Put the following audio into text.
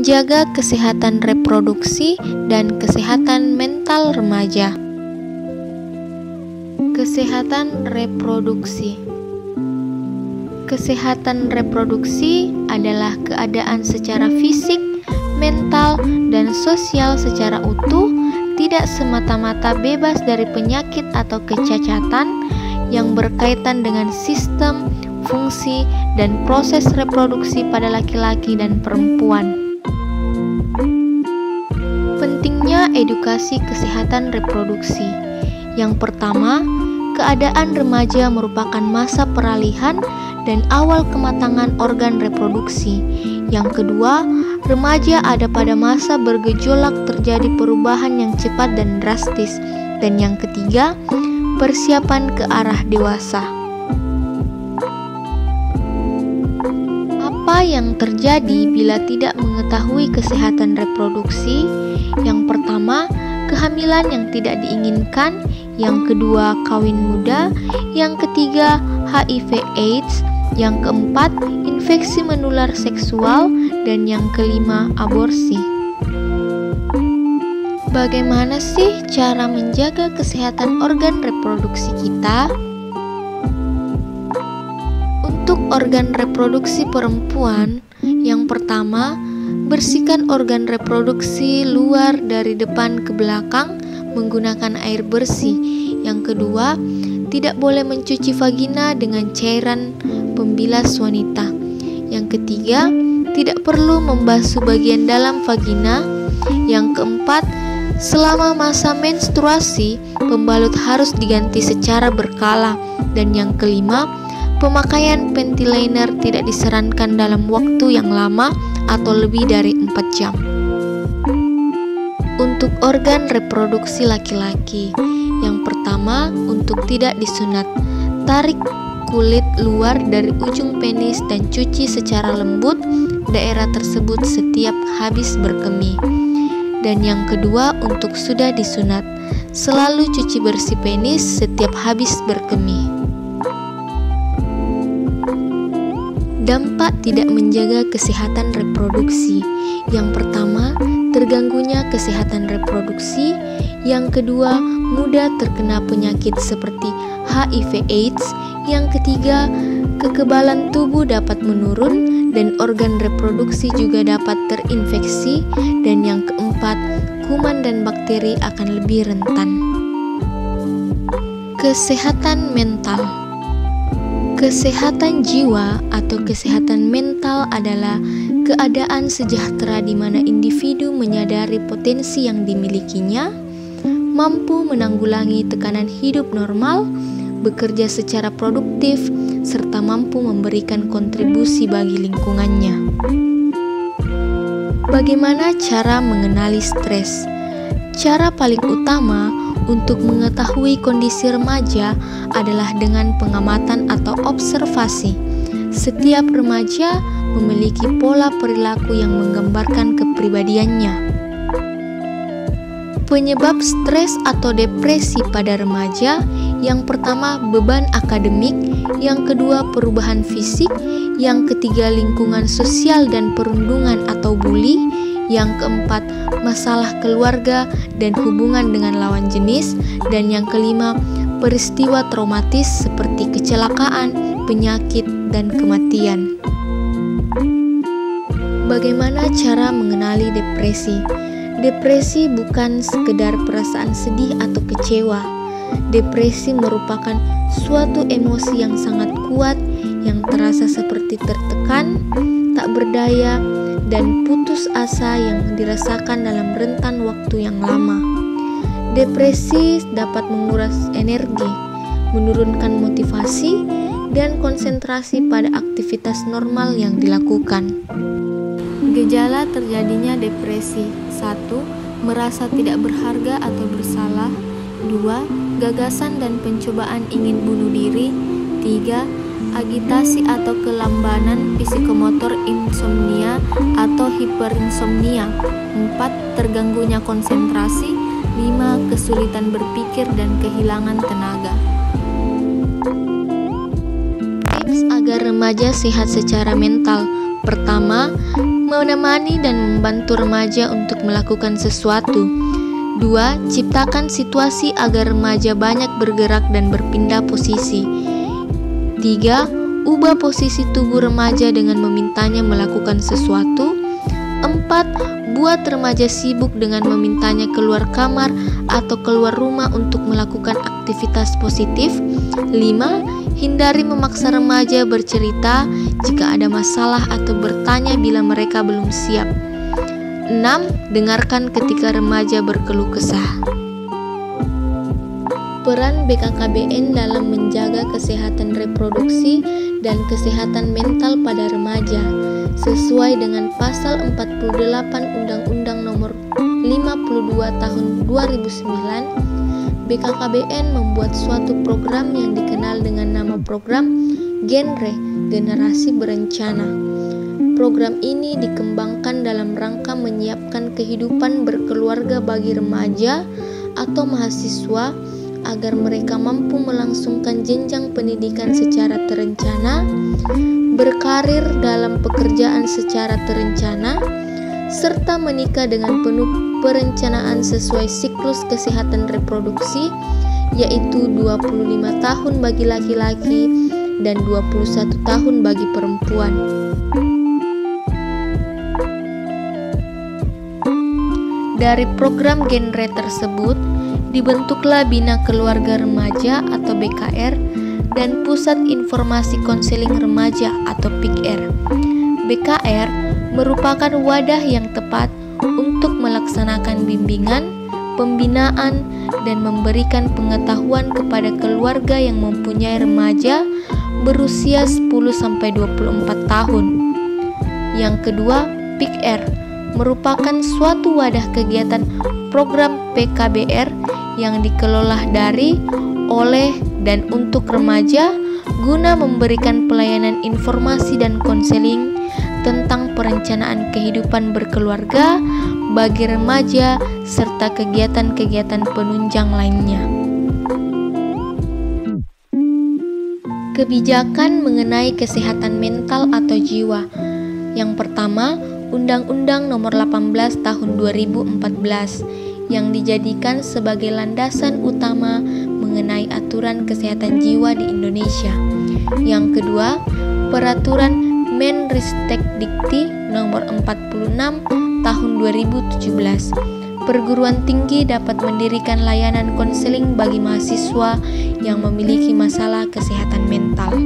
menjaga kesehatan reproduksi dan kesehatan mental remaja. Kesehatan reproduksi. Kesehatan reproduksi adalah keadaan secara fisik, mental, dan sosial secara utuh, tidak semata-mata bebas dari penyakit atau kecacatan yang berkaitan dengan sistem, fungsi, dan proses reproduksi pada laki-laki dan perempuan. Pentingnya edukasi kesehatan reproduksi. Yang pertama, keadaan remaja merupakan masa peralihan dan awal kematangan organ reproduksi. Yang kedua, remaja ada pada masa bergejolak terjadi perubahan yang cepat dan drastis. Dan yang ketiga, persiapan ke arah dewasa. Apa yang terjadi bila tidak mengetahui kesehatan reproduksi? Yang pertama, kehamilan yang tidak diinginkan. Yang kedua, kawin muda. Yang ketiga, HIV/AIDS. Yang keempat, infeksi menular seksual. Dan yang kelima, aborsi. Bagaimana sih cara menjaga kesehatan organ reproduksi kita? Untuk organ reproduksi perempuan, yang pertama, bersihkan organ reproduksi luar dari depan ke belakang menggunakan air bersih. Yang kedua, tidak boleh mencuci vagina dengan cairan pembilas wanita. Yang ketiga, tidak perlu membasuh bagian dalam vagina. Yang keempat, selama masa menstruasi, pembalut harus diganti secara berkala. Dan yang kelima, pemakaian panty liner tidak disarankan dalam waktu yang lama atau lebih dari 4 jam. Untuk organ reproduksi laki-laki, yang pertama, untuk tidak disunat, tarik kulit luar dari ujung penis dan cuci secara lembut daerah tersebut setiap habis berkemih. Dan yang kedua, untuk sudah disunat, selalu cuci bersih penis setiap habis berkemih. Dampak tidak menjaga kesehatan reproduksi. Yang pertama, terganggunya kesehatan reproduksi. Yang kedua, mudah terkena penyakit seperti HIV/AIDS. Yang ketiga, kekebalan tubuh dapat menurun dan organ reproduksi juga dapat terinfeksi. Dan yang keempat, kuman dan bakteri akan lebih rentan. Kesehatan mental. Kesehatan jiwa atau kesehatan mental adalah keadaan sejahtera di mana individu menyadari potensi yang dimilikinya, mampu menanggulangi tekanan hidup normal, bekerja secara produktif, serta mampu memberikan kontribusi bagi lingkungannya. Bagaimana cara mengenali stres? Cara paling utama untuk mengetahui kondisi remaja adalah dengan pengamatan atau observasi. Setiap remaja memiliki pola perilaku yang menggambarkan kepribadiannya. Penyebab stres atau depresi pada remaja, yang pertama beban akademik, yang kedua perubahan fisik, yang ketiga lingkungan sosial dan perundungan atau bully, yang keempat masalah keluarga dan hubungan dengan lawan jenis, dan yang kelima peristiwa traumatis seperti kecelakaan, penyakit, dan kematian. Bagaimana cara mengenali depresi? Depresi bukan sekedar perasaan sedih atau kecewa. Depresi merupakan suatu emosi yang sangat kuat yang terasa seperti tertekan, tak berdaya, dan putus asa yang dirasakan dalam rentan waktu yang lama. Depresi dapat menguras energi, menurunkan motivasi, dan konsentrasi pada aktivitas normal yang dilakukan. Gejala terjadinya depresi: 1. Merasa tidak berharga atau bersalah. 2. Gagasan dan pencobaan ingin bunuh diri. 3. Agitasi atau kelambanan psikomotor, insomnia atau hiperinsomnia. 4. Terganggunya konsentrasi. 5. Kesulitan berpikir dan kehilangan tenaga. Tips agar remaja sehat secara mental. Pertama, menemani dan membantu remaja untuk melakukan sesuatu. 2. Ciptakan situasi agar remaja banyak bergerak dan berpindah posisi. 3. Ubah posisi tubuh remaja dengan memintanya melakukan sesuatu. 4. Buat remaja sibuk dengan memintanya keluar kamar atau keluar rumah untuk melakukan aktivitas positif. 5. Hindari memaksa remaja bercerita jika ada masalah atau bertanya bila mereka belum siap. 6. Dengarkan ketika remaja berkeluh kesah. Peran BKKBN dalam menjaga kesehatan reproduksi dan kesehatan mental pada remaja. Sesuai dengan pasal 48 Undang-Undang Nomor 52 Tahun 2009, BKKBN membuat suatu program yang dikenal dengan nama program Genre Generasi Berencana. Program ini dikembangkan dalam rangka menyiapkan kehidupan berkeluarga bagi remaja atau mahasiswa agar mereka mampu melangsungkan jenjang pendidikan secara terencana, berkarir dalam pekerjaan secara terencana, serta menikah dengan penuh perencanaan sesuai siklus kesehatan reproduksi, yaitu 25 tahun bagi laki-laki dan 21 tahun bagi perempuan. Dari program genre tersebut, dibentuklah Bina Keluarga Remaja atau BKR dan Pusat Informasi Konseling Remaja atau PIKR. BKR merupakan wadah yang tepat untuk melaksanakan bimbingan, pembinaan, dan memberikan pengetahuan kepada keluarga yang mempunyai remaja berusia 10-24 tahun. Yang kedua, PIKR merupakan suatu wadah kegiatan program PKBR yang dikelola dari, oleh, dan untuk remaja guna memberikan pelayanan informasi dan konseling tentang perencanaan kehidupan berkeluarga bagi remaja serta kegiatan-kegiatan penunjang lainnya. Kebijakan mengenai kesehatan mental atau jiwa. Yang pertama, Undang-Undang Nomor 18 Tahun 2014 yang dijadikan sebagai landasan utama mengenai aturan kesehatan jiwa di Indonesia. Yang kedua, Peraturan Menristekdikti Nomor 46 Tahun 2017. Perguruan tinggi dapat mendirikan layanan konseling bagi mahasiswa yang memiliki masalah kesehatan mental.